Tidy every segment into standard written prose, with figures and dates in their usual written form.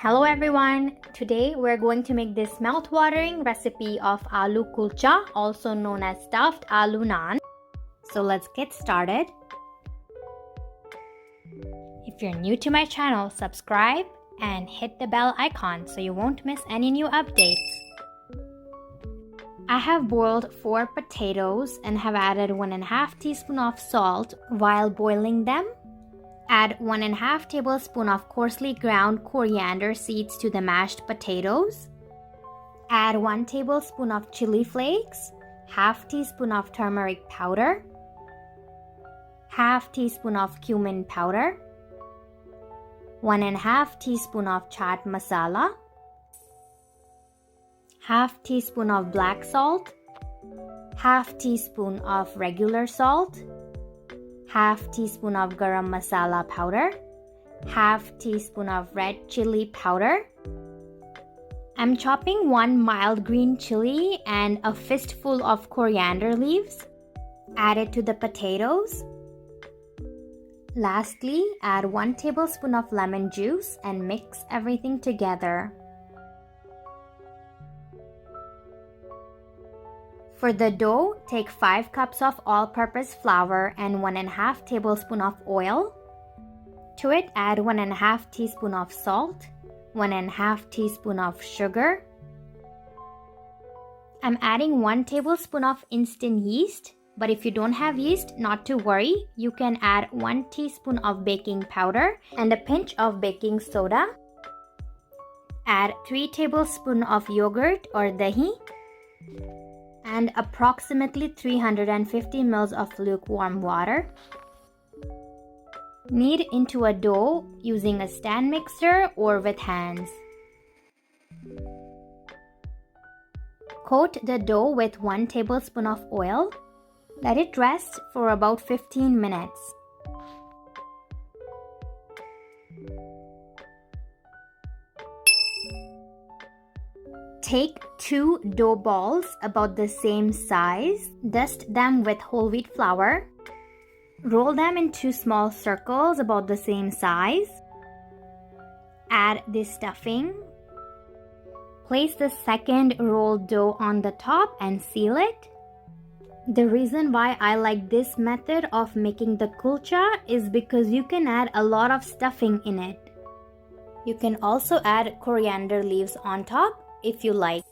Hello everyone! Today we're going to make this mouth-watering recipe of Aloo Kulcha, also known as stuffed Aloo Naan. So let's get started. If you're new to my channel, subscribe and hit the bell icon so you won't miss any new updates. I have boiled 4 potatoes and have added 1.5 teaspoon of salt while boiling them. Add 1.5 tablespoon of coarsely ground coriander seeds to the mashed potatoes. Add 1 tablespoon of chili flakes, half teaspoon of turmeric powder, half teaspoon of cumin powder, 1.5 teaspoon of chaat masala, half teaspoon of black salt, half teaspoon of regular salt, half teaspoon of garam masala powder, half teaspoon of red chilli powder. I'm chopping 1 mild green chili and a fistful of coriander leaves. Add it to the potatoes. Lastly, add 1 tablespoon of lemon juice and mix everything together. For the dough, take 5 cups of all-purpose flour and 1.5 tablespoon of oil. To it, add 1.5 teaspoon of salt, 1.5 teaspoon of sugar. I'm adding 1 tablespoon of instant yeast, but if you don't have yeast, not to worry. You can add 1 teaspoon of baking powder and a pinch of baking soda. Add 3 tablespoons of yogurt or dahi and approximately 350 ml of lukewarm water. Knead into a dough using a stand mixer or with hands. Coat the dough with 1 tablespoon of oil. Let it rest for about 15 minutes. Take 2 dough balls about the same size, dust them with whole wheat flour. Roll them into small circles about the same size. Add the stuffing. Place the second rolled dough on the top and seal it. The reason why I like this method of making the kulcha is because you can add a lot of stuffing in it. You can also add coriander leaves on top if you like.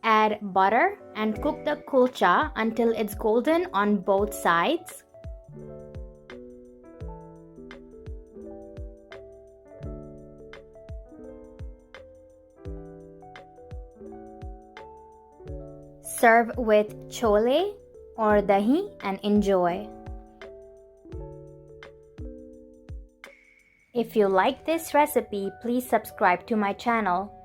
Add butter and cook the kulcha until it's golden on both sides. Serve with chole or dahi and enjoy. If you like this recipe, please subscribe to my channel.